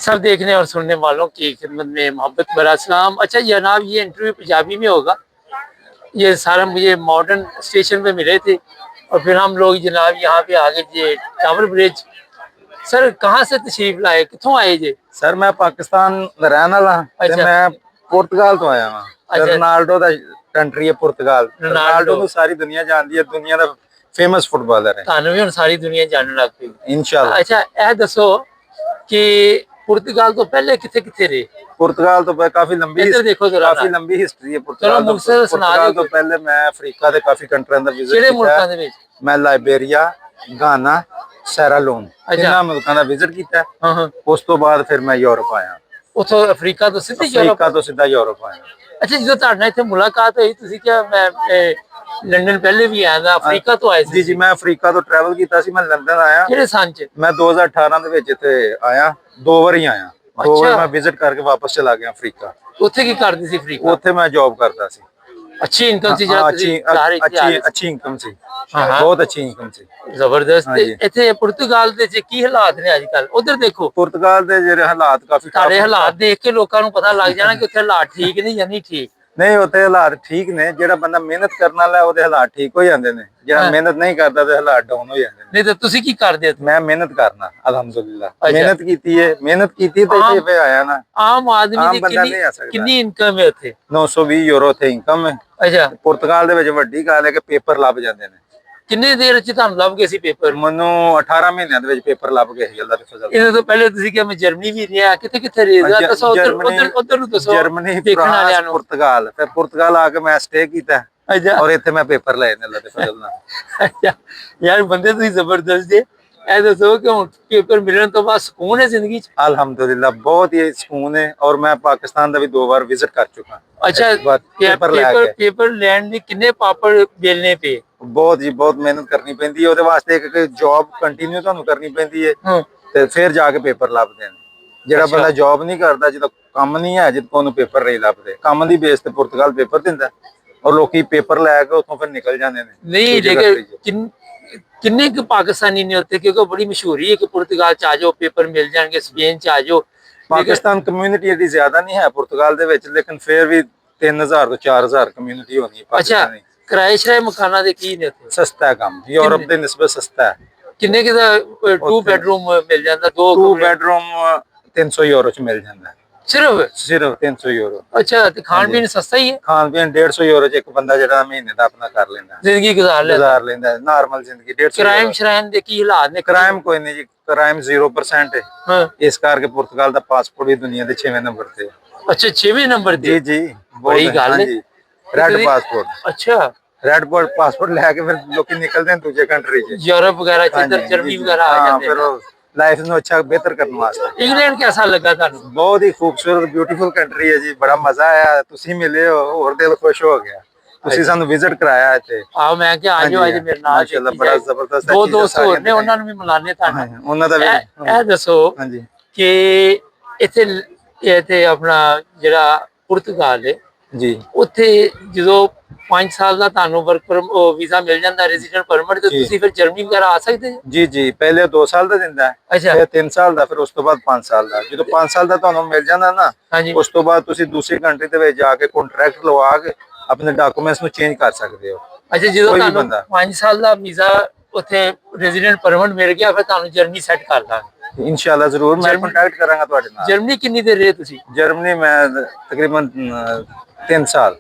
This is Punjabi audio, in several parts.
सब देखने और सुनने वालों की खिदमत में मोहब्बत भरा सलाम। अच्छा जनाब, ये इंटरव्यू पंजाबी में होगा। ये सारा मुझे मॉडर्न स्टेशन पे मिले थे और फिर हम लोग जनाब यहाँ पे आगे जे टावर ब्रिज। सर कहाँ से तशरीफ लाए, कितों आए जे? सर मैं पाकिस्तान ਦਾ ਰਹਿਣ ਵਾਲਾ ਤੇ अच्छा ਮੈਂ ਪੁਰਤਗਾਲ ਤੋਂ ਆਇਆ ਹਾਂ। अच्छा ਰੋਨਾਲਡੋ ਦਾ ਕੰਟਰੀ ਹੈ ਪੁਰਤਗਾਲ। रोनाल्डो ਰੋਨਾਲਡੋ ਨੂੰ ਸਾਰੀ ਦੁਨੀਆ ਜਾਣਦੀ ਹੈ, ਦੁਨੀਆ ਦਾ ਫੇਮਸ ਫੁੱਟਬਾਲਰ ਹੈ ਤੁਹਾਨੂੰ ਵੀ ਹੁਣ ਸਾਰੀ ਦੁਨੀਆ ਜਾਣਨ ਲੱਗ ਪਈ। ਇਨਸ਼ਾਅੱਲਾ। ਅੱਛਾ ਇਹ ਦੱਸੋ ਕਿ ਪੁਰਤਗਾਲ ਤੋਂ ਪਹਿਲੇ ਕਿੱਥੇ ਕਿੱਥੇ ਰਹੇ? ਪੁਰਤਗਾਲ ਤੋਂ ਕਾਫੀ ਲੰਬੀ ਇੱਧਰ ਦੇਖੋ ਜ਼ਰਾ ਕਾਫੀ ਨਾ। ਲੰਬੀ ਹਿਸਟਰੀ ਹੈ ਚਲੋ ਪੁਰਤਗਾਲ ਤੋਂ। ਮੁਕਤਸਰ ਸੁਣਾ ਪੁਰਤਗਾਲ ਦਿਓ ਤੋਂ ਪਹਿਲੇ ਮੈਂ ਅਫਰੀਕਾ ਦੇ ਕਾਫੀ ਕੰਟਰੀਆਂ ਦਾ ਵਿਜ਼ਿਟ ਕਿਹੜੇ ਕੀਤਾ ਮੁਲਕਾਂ ਦੇ ਹੈ। ਵਿੱਚ? ਮੈਂ ਲਾਇਬੇਰੀਆ, ਗਾਨਾ, ਸੈਰਾਲੋਨ ਇਹਨਾਂ ਮੁਲਕਾਂ ਦਾ ਵਿਜ਼ਿਟ ਕੀਤਾ ਹੈ। ਹਾਂ ਹਾਂ। ਉਸ ਤੋਂ ਬਾਅਦ ਫਿਰ ਮੈਂ ਯੂਰਪ ਆਇਆ। ਉੱਥੋਂ ਅਫਰੀਕਾ ਤੋਂ ਸਿੱਧੀ ਯੂਰਪ? ਅਫਰੀਕਾ ਤੋਂ ਸਿੱਧਾ ਯੂਰਪ ਆਇਆ। ਅੱਛਾ ਜਦੋਂ ਤੁਹਾਡੇ ਨਾਲ ਇੱਥੇ ਮੁਲਾਕਾਤ ਹੋਈ ਤੁਸੀਂ ਕਿਹਾ ਮੈਂ ਲੰਡਨ ਪਹਿਲੇ ਵੀ ਆਇਆ था, ਅਫਰੀਕਾ ਤੋਂ ਆਏ ਸੀ? ਜੀ ਜੀ, ਮੈਂ ਅਫਰੀਕਾ ਤੋਂ ਟਰੈਵਲ ਕੀਤਾ ਸੀ। ਮੈਂ ਲੰਡਨ ਆਇਆ। ਕਿਹੜੇ ਸਾਲ ਚ? ਮੈਂ 2018 ਦੇ ਵਿੱਚ ਇੱਥੇ ਆਇਆ, 2 ਵਾਰੀ ਆਇਆ। 2 ਵਾਰ ਅੱਛਾ। ਮੈਂ ਵਿਜ਼ਿਟ ਕਰਕੇ ਵਾਪਸ ਚਲਾ ਗਿਆ ਅਫਰੀਕਾ। ਉੱਥੇ ਕੀ ਕਰਦੇ ਸੀ ਅਫਰੀਕਾ? ਉੱਥੇ ਮੈਂ ਜੌਬ ਕਰਦਾ ਸੀ। ਅੱਛੀ ਇਨਕਮ ਸੀ ਜਿਹੜਾ ਤੁਸੀਂ ਘਰ ਇੱਥੇ ਆ ਰਹੇ ਸੀ? ਅੱਛੀ ਇਨਕਮ ਸੀ, ਹਾਂ ਹਾਂ। ਬਹੁਤ ਅੱਛੀ ਇਨਕਮ ਸੀ। ਜ਼ਬਰਦਸਤ। ਹਾਂਜੀ। ਇੱਥੇ ਪੁਰਤਗਾਲ ਦੇ ਚ ਕੀ ਹਾਲਾਤ ਨੇ ਅੱਜ ਕੱਲ? ਉਧਰ ਦੇਖੋ ਪੁਰਤਗਾਲ ਦੇ ਜਿਹੜੇ ਹਾਲਾਤ ਕਾਫੀ ਸਾਡੇ ਹਾਲਾਤ ਦੇਖ ਕੇ ਲੋਕਾਂ ਨੂੰ ਪਤਾ ਲੱਗ ਜਾਣਾ ਕਿ ਉੱਥੇ ਹਾਲਾਤ ਠੀਕ ਨਹੀਂ ਜਾਂ ਨਹੀਂ ਠੀਕ। ਨਹੀਂ, ਉੱਥੇ ਹਾਲਾਤ ਠੀਕ ਨੇ। ਜਿਹੜਾ ਬੰਦਾ ਮਿਹਨਤ ਕਰਨ ਵਾਲਾ ਉਹਦੇ ਹਾਲਾਤ ਠੀਕ ਹੋ ਜਾਂਦੇ ਨੇ। ਜਿਹੜਾ ਮਿਹਨਤ ਨਹੀਂ ਕਰਦਾ ਤੇ ਹਾਲਾਤ ਡਾਊਨ ਹੋ ਜਾਂਦੇ ਨੇ। ਨਹੀਂ ਤਾਂ ਤੁਸੀਂ ਕੀ ਕਰਦੇ ਹੋ? ਮੈਂ ਮਿਹਨਤ ਕਰਨਾ ਅਲਹਮਦੁਲਿਲਾ। ਮਿਹਨਤ ਕੀਤੀ ਹੈ ਤੇ ਇੱਥੇ ਪੇ ਆਇਆ ਨਾ। ਆਮ ਆਦਮੀ ਦੀ ਬੰਦਾ ਨਹੀਂ ਆ ਸਕਦਾ। ਕਿੰਨੀ ਇਨਕਮ ਹੈ ਉੱਥੇ? 920 ਯੂਰੋ ਤੇ ਇਨਕਮ ਹੈ। ਅੱਛਾ। ਪੁਰਤਗਾਲ ਦੇ ਵਿੱਚ ਵੱਡੀ ਗੱਲ ਹੈ ਕਿ ਪੇਪਰ ਲੱਭ ਜਾਂਦੇ ਨੇ। ਕਿੰਨੇ ਦੇਰ ਚ ਤੁਹਾਨੂੰ ਲੱਭ ਗਏ ਸੀ ਪੇਪਰ? ਮੈਨੂੰ 18 ਮਹੀਨਿਆਂ ਦੇ ਵਿੱਚ ਪੇਪਰ ਲੱਭ ਗਏ ਸੀ। ਅੱਲਾ ਦੀ ਫਜ਼ਲ। ਇਹਨਾਂ ਤੋਂ ਪਹਿਲੇ ਤੁਸੀਂ ਕਿਹਾ ਮੈਂ ਜਰਮਨੀ ਵੀ ਰਿਹਾ, ਕਿੱਥੇ ਕਿੱਥੇ ਰਿਹਾ? ਦੱਸੋ ਉਧਰ ਨੂੰ ਦੱਸੋ। ਜਰਮਨੀ, ਦੇਖਣ ਵਾਲਿਆਂ ਫਰਾਂਸ, ਨੂੰ। ਪੁਰਤਗਾਲ। ਫਿਰ ਪੁਰਤਗਾਲ ਆ ਕੇ ਮੈਂ ਸਟੇ ਕੀਤਾ ਅੱਛਾ। ਔਰ ਇੱਥੇ ਮੈਂ ਪੇਪਰ ਲਏ ਨੇ ਅੱਲਾ ਦੀ ਫਜ਼ਲ ਨਾਲ। ਅੱਛਾ ਯਾਰ ਬੰਦੇ ਤੁਸੀਂ ਜ਼ਬਰਦਸਤ ਜੇ। ਇਹ ਦੱਸੋ ਕਿ ਹੁਣ ਪੇਪਰ ਮਿਲਣ ਤੋਂ ਬਾਅਦ ਸਕੂਨ ਹੈ ਜ਼ਿੰਦਗੀ ਚ? अल्हम्दुलिल्लाह बहुत ही सुकून है। और मैं पाकिस्तान का भी 2 बार विजिट कर चुका। अच्छा पेपर ਲੈਣ ਲਈ ਕਿੰਨੇ ਪਾਪੜ बेलने पे? बहुत जी बहुत मेहनत करनी पैंदी है। ਉਹਦੇ ਵਾਸਤੇ ਇੱਕ ਜੌਬ ਕੰਟੀਨਿਊ ਤੁਹਾਨੂੰ ਕਰਨੀ ਪੈਂਦੀ ਹੈ ਤੇ ਫਿਰ ਜਾ ਕੇ ਪੇਪਰ ਲੱਭਦੇ ਨੇ। ਜਿਹੜਾ ਬੰਦਾ ਜੌਬ ਨਹੀਂ ਕਰਦਾ, ਜਿਹਦਾ ਕੰਮ ਨਹੀਂ ਹੈ, ਜਿਹਦੇ ਕੋਲ ਪੇਪਰ ਨਹੀਂ ਲੱਭਦੇ, ਕੰਮ ਦੀ ਬੇਸ ਤੇ ਪੁਰਤਗਾਲ ਪੇਪਰ ਦਿੰਦਾ ਔਰ ਲੋਕੀ ਪੇਪਰ ਲੈ ਕੇ ਉੱਥੋਂ ਫਿਰ ਨਿਕਲ ਜਾਂਦੇ ਨੇ। ਨਹੀਂ ਲੇਕਿਨ ਕਿੰਨੇ ਕੁ ਪਾਕਿਸਤਾਨੀ ਨੇ ਉੱਥੇ? ਕਿਉਂਕਿ ਬੜੀ ਮਸ਼ਹੂਰੀ ਹੈ ਕਿ ਪੁਰਤਗਾਲ ਚ ਆ ਜਾਓ ਪੇਪਰ ਮਿਲ ਜਾਣਗੇ, ਸਪੇਨ ਚ ਆ ਜਾਓ। ਪਾਕਿਸਤਾਨ ਕਮਿਊਨਿਟੀ ਇਹਦੀ ਜ਼ਿਆਦਾ ਨਹੀਂ ਹੈ ਪੁਰਤਗਾਲ ਦੇ ਵਿੱਚ, ਲੇਕਿਨ ਫਿਰ ਵੀ 3000 ਤੋਂ 4000 ਕਮਿਊਨਿਟੀ ਹੋਣੀ ਹੈ ਪਾਕਿਸਤਾਨੀ। ਕਿਰਾਏ ਸ਼ਰਾਏ ਮਕਾਨਾਂ ਦੇ ਕੀ ਨੇ ਉੱਥੇ? ਸਸਤਾ ਹੈ ਕੰਮ, ਯੂਰਪ ਦੇ ਨਿਸਬਤ ਸਸਤਾ ਹੈ। ਕਿੰਨੇ ਕਿ ਦਾ 2 ਬੈਡਰੂਮ ਮਿਲ ਜਾਂਦਾ? 2 ਬੈਡਰੂਮ 300 ਯੂਰੋ ਚ ਮਿਲ ਜਾਂਦਾ ਸਿਰਫ 300 ਯੂਰੋ। ਅੱਛਾ ਤੇ ਖਾਣ ਪੀਣ ਸਸਤਾ ਹੀ ਹੈ? ਖਾਣ ਪੀਣ 150 ਯੂਰੋ ਚ ਇੱਕ ਬੰਦਾ ਜਿਹੜਾ ਮਹੀਨੇ ਦਾ ਆਪਣਾ ਕਰ ਲੈਂਦਾ, ਜ਼ਿੰਦਗੀ ਗੁਜ਼ਾਰ ਲੈਂਦਾ ਨਾਰਮਲ ਜ਼ਿੰਦਗੀ। 150 ਕ੍ਰਾਈਮ ਸ਼ਰਾਈਮ ਦੇ ਕੀ ਹਾਲਾਤ ਨੇ? ਕ੍ਰਾਈਮ ਕੋਈ ਨਹੀਂ ਜੀ, ਕ੍ਰਾਈਮ 0% ਹੈ। ਇਸ ਕਰਕੇ ਪੁਰਤਗਾਲ ਦਾ ਪਾਸਪੋਰਟ ਵੀ ਦੁਨੀਆ ਦੇ 6ਵੇਂ ਨੰਬਰ ਤੇ। ਅੱਛਾ 6ਵੇਂ ਨੰਬਰ ਤੇ? ਜੀ ਬੜੀ ਗੱਲ ਹੈ। Red passport. ਅੱਛਾ ਰੈਡ ਪਾਸਪੋਰਟ ਲੈ ਕੇ ਫਿਰ ਲੋਕੀ ਨਿਕਲਦੇ ਨੇ ਦੂਜੇ ਕੰਟਰੀ ਚ, यूरोप वगैरह ਚ, ਇੱਧਰ ਜਰਮਨੀ ਵਗੈरह ਆ ਜਾਂਦੇ ਫਿਰ ਲਾਈਫ ਨੂੰ ਅੱਛਾ ਬਿਹਤਰ ਕਰਨ ਵਾਸਤੇ। ਇੰਗਲੈਂਡ ਕਿਹਦਾ ਲੱਗਾ ਤੁਹਾਨੂੰ? ਬਹੁਤ ਹੀ ਖੂਬਸੂਰਤ ਬਿਊਟੀਫੁਲ ਕੰਟਰੀ ਹੈ ਜੀ, ਬੜਾ ਮਜ਼ਾ ਆਇਆ। ਤੁਸੀਂ ਮਿਲੇ ਹੋ, ਹੋਰ ਦਿਲ ਖੁਸ਼ ਹੋ ਗਿਆ। ਤੁਸੀਂ ਸਾਨੂੰ ਵਿਜ਼ਿਟ ਕਰਾਇਆ ਇੱਥੇ। ਆਹ ਮੈਂ ਕਿਹਾ ਆ ਜਾਓ ਅੱਜ ਮੇਰੇ ਨਾਲ। ਮਾਸ਼ਾਅੱਲਾ ਬੜਾ ਜ਼ਬਰਦਸਤ ਹੈ। 2 ਦੋਸਤ ਹੋਰ ਨੇ, ਉਹਨਾਂ ਨੂੰ ਵੀ ਮਿਲਾਨੇ ਤੁਹਾਨੂੰ। ਉਹਨਾਂ ਦਾ ਵੀ ਇਹ ਦੱਸੋ ਹਾਂਜੀ ਕਿ ਇੱਥੇ ਆਪਣਾ ਜਿਹੜਾ ਪੁਰਤਗਾਲ ਹੈ ਜੀ, ਉੱਥੇ ਜਦੋਂ 5 ਸਾਲ ਦਾ ਤੁਹਾਨੂੰ ਵਰਕ ਵੀਜ਼ਾ ਮਿਲ ਜਾਂਦਾ, ਰੈਜ਼ੀਡੈਂਟ ਪਰਮਿਟ, ਤੇ ਤੁਸੀਂ ਫਿਰ ਜਰਮਨੀ ਵਗੈਰਾ ਆ ਸਕਦੇ ਹੋ? ਜੀ ਪਹਿਲੇ 2 ਸਾਲ ਦਾ ਦਿੰਦਾ ਹੈ, ਅੱਛਾ ਫਿਰ 3 ਸਾਲ ਦਾ, ਫਿਰ ਉਸ ਤੋਂ ਬਾਅਦ 5 ਸਾਲ ਦਾ। ਜਦੋਂ 5 ਸਾਲ ਦਾ ਤੁਹਾਨੂੰ ਮਿਲ ਜਾਂਦਾ ਨਾ, ਹਾਂਜੀ, ਉਸ ਤੋਂ ਬਾਅਦ ਤੁਸੀਂ ਦੂਸਰੀ ਕੰਟਰੀ ਦੇ ਵਿੱਚ ਜਾ ਕੇ ਕੰਟਰੈਕਟ ਲਵਾ ਕੇ ਆਪਣੇ ਡਾਕੂਮੈਂਟਸ ਨੂੰ ਚੇਂਜ ਕਰ ਸਕਦੇ ਹੋ। ਅੱਛਾ ਜਦੋਂ ਤੁਹਾਨੂੰ 5 ਸਾਲ ਦਾ ਵੀਜ਼ਾ ਉੱਥੇ ਰੈਜ਼ੀਡੈਂਟ ਪਰਮਿਟ ਮਿਲ ਗਿਆ, ਫਿਰ ਤੁਹਾਨੂੰ ਜਰਮਨੀ ਸੈੱਟ ਕਰ ਦਾਂਗੇ ਇਨਸ਼ਾਅੱਲਾ। ਜ਼ਰੂਰ ਮੈਂ ਕੰਟੈਕਟ ਕਰਾਂਗਾ ਤੁਹਾਡੇ ਨਾਲ। ਜਰਮਨੀ ਕਿੰਨੀ ਦੇਰ ਰਹੇ ਤੁਸੀਂ? ਜਰਮਨੀ ਮੈਂ ਤਕਰੀਬਨ 3 साल।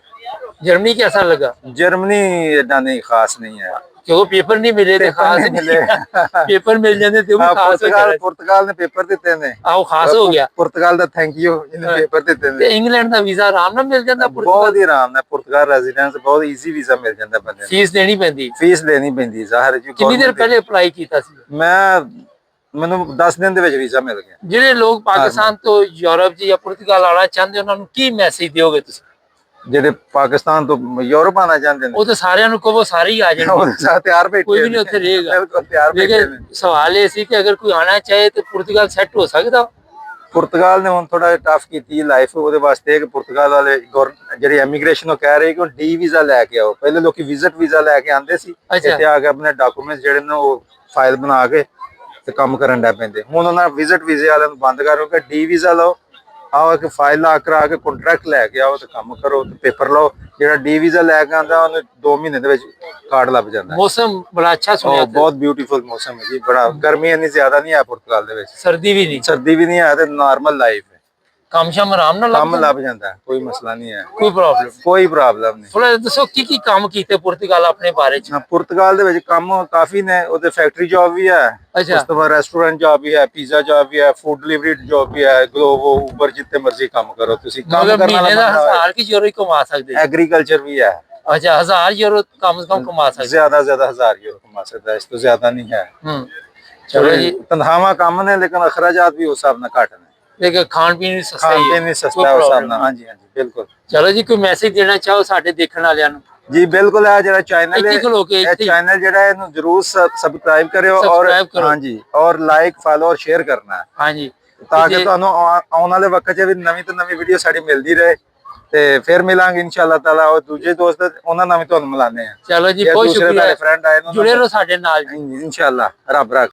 जर्मनी कैसा लगा? जर्मनी इतना नहीं खास नहीं है क्यों पेपर नहीं मिले थे? खास नहीं मिले। पेपर मिल जाते थे वो खास हो गया। पुर्तगाल ने पेपर दिते ने, आओ खास हो गया। पुर्तगाल दा थैंक यू, इन्हें पेपर दिते ने। इंग्लैंड दा वीजा आराम नाल मिल जांदा? बहुत ही आराम नाल पुर्तगाल रेजिडेंस बहुत इजी वीजा मिल जांदा बंदे नूं। फीस देनी पैंदी? फीस देनी पैंदी ਜ਼ਾਹਰ जी। कितनी देर पहले अप्लाई कीता सी? ਮੈਨੂੰ 10 ਦਿਨ ਦੇ ਵਿੱਚ ਵੀਜ਼ਾ ਮਿਲ ਗਿਆ। ਜਿਹੜੇ ਲੋਕ ਪਾਕਿਸਤਾਨ ਤੋਂ ਯੂਰਪ ਜਾਂ ਪੁਰਤਗਾਲ ਆਉਣਾ ਚਾਹੁੰਦੇ ਉਹਨਾਂ ਨੂੰ ਕੀ ਮੈਸੇਜ ਦਿਓਗੇ ਤੁਸੀਂ? ਜਿਹੜੇ ਪਾਕਿਸਤਾਨ ਤੋਂ ਯੂਰਪ ਆਣਾ ਚਾਹੁੰਦੇ ਨੇ, ਉਹ ਤਾਂ ਸਾਰਿਆਂ ਨੂੰ ਕਹੋ ਸਾਰੇ ਹੀ ਆ ਜਾਣਗੇ, ਉਹ ਸਾਰੇ ਤਿਆਰ ਬੈਠੇ, ਕੋਈ ਵੀ ਨਹੀਂ ਉੱਥੇ ਰਹੇਗਾ। ਬਿਲਕੁਲ ਤਿਆਰ ਬੈਠੇ ਨੇ। ਸਵਾਲ ਇਹ ਸੀ ਕਿ ਅਗਰ ਕੋਈ ਆਣਾ ਚਾਹੇ ਤੇ ਪੁਰਤਗਾਲ ਸੈੱਟ ਹੋ ਸਕਦਾ? ਪੁਰਤਗਾਲ ਨੇ ਹੁਣ ਥੋੜਾ ਟਫ ਕੀਤੀ ਲਾਈਫ, ਉਹਦੇ ਵਾਸਤੇ ਕਿ ਪੁਰਤਗਾਲ ਵਾਲੇ ਜਿਹੜੇ ਇਮੀਗ੍ਰੇਸ਼ਨ ਉਹ ਕਹਿ ਰਹੇ ਕਿ ਡੀ ਵੀਜ਼ਾ ਲੈ ਕੇ ਆਓ। ਪਹਿਲੇ ਲੋਕੀ ਵਿਜ਼ਿਟ ਵੀਜ਼ਾ ਲੈ ਕੇ ਆਉਂਦੇ ਸੀ, ਇੱਥੇ ਆ ਕੇ ਆਪਣੇ ਡਾਕੂਮੈਂਟਸ ਜਿਹੜੇ ਨੇ ਉਹ ਫਾਈਲ ਬਣਾ ਕੇ ਤੇ ਕੰਮ ਕਰਨ ਲੱਗ ਪੈਂਦੇ। ਹੁਣ ਉਹਨਾਂ ਵਿਜ਼ਿਟ ਵੀਜ਼ੇ ਵਾਲਿਆਂ ਨੂੰ ਬੰਦ ਕਰੋ ਕਿ ਡੀ ਵੀਜ਼ਾ ਲਓ, ਆਓ ਕਿ ਫਾਈਲ ਲਾ ਕਰਾ ਕੇ ਕੰਟਰੈਕਟ ਲੈ ਕੇ ਆਓ ਤੇ ਕੰਮ ਕਰੋ ਤੇ ਪੇਪਰ ਲਓ। ਜਿਹੜਾ ਡੀ ਵੀਜ਼ਾ ਲੈ ਕੇ ਆਉਂਦਾ ਉਹਨੂੰ 2 ਮਹੀਨੇ ਦੇ ਵਿੱਚ ਕਾਰਡ ਲੱਭ ਜਾਂਦਾ। ਮੌਸਮ ਬੜਾ ਅੱਛਾ ਸੁਣਿਆ ਤੇ ਬਹੁਤ ਬਿਊਟੀਫੁਲ ਮੌਸਮ ਹੈ ਜੀ, ਬੜਾ ਗਰਮੀ ਇੰਨੀ ਜ਼ਿਆਦਾ ਨਹੀਂ ਹੈ ਪੁਰਤਗਾਲ ਦੇ ਵਿੱਚ, ਸਰਦੀ ਵੀ ਨਹੀਂ, ਸਰਦੀ ਵੀ ਨਹੀਂ ਹੈ ਤੇ ਨਾਰਮਲ ਲਾਈਫ ਹੈ, ਕੰਮ ਸ਼ਾਮ ਆਰਾਮ ਨਾਲ ਕੰਮ ਲੱਗਦਾ, ਲੱਭ ਜਾਂਦਾ, ਕੋਈ ਮਸਲਾ ਨਹੀਂ ਹੈ, ਕੋਈ ਪ੍ਰੋਬਲਮ ਕੋਈ ਪ੍ਰੋਬਲਮ ਨਹੀਂ। ਥੋੜਾ ਦੱਸੋ ਕੀ ਕੰਮ ਕੀਤੇ ਪੁਰਤਗਾਲ ਆਪਣੇ ਬਾਰੇ ਚ? ਹਾਂ, ਪੁਰਤਗਾਲ ਦੇ ਵਿੱਚ ਕੰਮ ਕਾਫੀ ਨੇ, ਉਹਦੇ ਫੈਕਟਰੀ ਜੌਬ ਵੀ ਹੈ, ਅੱਛਾ। ਉਸ ਤੋਂ ਬਾਅਦ ਰੈਸਟੋਰੈਂਟ ਜੌਬ ਵੀ ਹੈ, ਪੀਜ਼ਾ ਜੌਬ ਵੀ ਹੈ, ਫੂਡ ਡਿਲੀਵਰੀ ਜੌਬ ਵੀ ਹੈ, ਗਲੋਬੋ ਉਬਰ, ਜਿੱਥੇ ਮਰਜ਼ੀ ਕੰਮ ਕਰੋ ਤੁਸੀਂ, ਕੰਮ ਮਤਲਬ ਕਰਨ ਮਹੀਨੇ ਦਾ ਵਾਲਾ 1000 ਕੀ ਯੂਰੋ ਹੀ ਕਮਾ ਸਕਦੇ? ਐਗਰੀਕਲਚਰ ਵੀ ਹੈ। ਅੱਛਾ, 1000 ਯੂਰੋ ਕਮ ਸੇ ਕਮ ਕਮਾ ਸਕਦੇ? ज्यादा से ज्यादा 1000 यूरो कमा सकता है, इस तो ज्यादा नहीं है। ਚਲੋ ਜੀ, तनख्वाह कम ने लेकिन अखराजात भी उस हिसाब ਨਾਲ ਘੱਟ ਨੇ। ਲੇਕਿन ਖਾਣ ਪੀਣ ਵੀ ਸਸਤਾ ਖਾਣ ਹੀ ਪੀਣ ਵੀ ਸਸਤਾ ਹੈ ਉਸ ਹਿਸਾਬ ਨਾਲ। ਹਾਂਜੀ ਹਾਂਜੀ ਬਿਲਕੁਲ। ਚਲੋ ਜੀ, ਕੋਈ ਮੈਸੇਜ ਦੇਣਾ ਚਾਹੋ ਸਾਡੇ ਦੇਖਣ ਵਾਲਿਆਂ ਨੂੰ? ਜੀ ਬਿਲਕੁਲ, ਹੈ ਜਿਹੜਾ ਚੈਨਲ ਹੈ, ਇੱਥੇ ਖਲੋ ਕੇ ਇਹ ਚੈਨਲ ਜਿਹੜਾ ਇਹਨੂੰ ਜਰੂਰ ਸਬਸਕ੍ਰਾਈਬ ਕਰਿਓ ਔਰ Subscribe ਕਰੋ। ਹਾਂਜੀ ਔਰ ਲਾਈਕ ਫਾਲੋ ਔਰ ਸ਼ੇਅਰ ਕਰਨਾ ਹੈ, ਹਾਂਜੀ, ਤਾਂ ਕਿ ਤੁਹਾਨੂੰ ਆਉਣ ਵਾਲੇ ਵਕਤ 'ਚ ਵੀ ਨਵੀਂ ਤੋਂ ਨਵੀਂ ਵੀਡੀਓ ਸਾਡੀ ਮਿਲਦੀ ਰਹੇ। ਤੇ ਫਿਰ ਮਿਲਾਂਗੇ ਇਨਸ਼ਾਅੱਲਾ ਤਾਲਾ, ਔਰ ਦੂਜੇ ਦੋਸਤ ਉਹਨਾਂ ਨਾਲ ਵੀ ਤੁਹਾਨੂੰ ਮਿਲਾਨੇ ਆ। ਚਲੋ ਜੀ, ਬਹੁਤ ਸ਼ੁਕਰੀਆ, ਫਰੈਂਡ ਆਏ ਜੁੜੇ ਰਹੋ ਸਾਡੇ ਨਾਲ ਜੀ। ਇਨਸ਼ਾਅੱਲਾ, ਰੱਬ ਰੱਖ।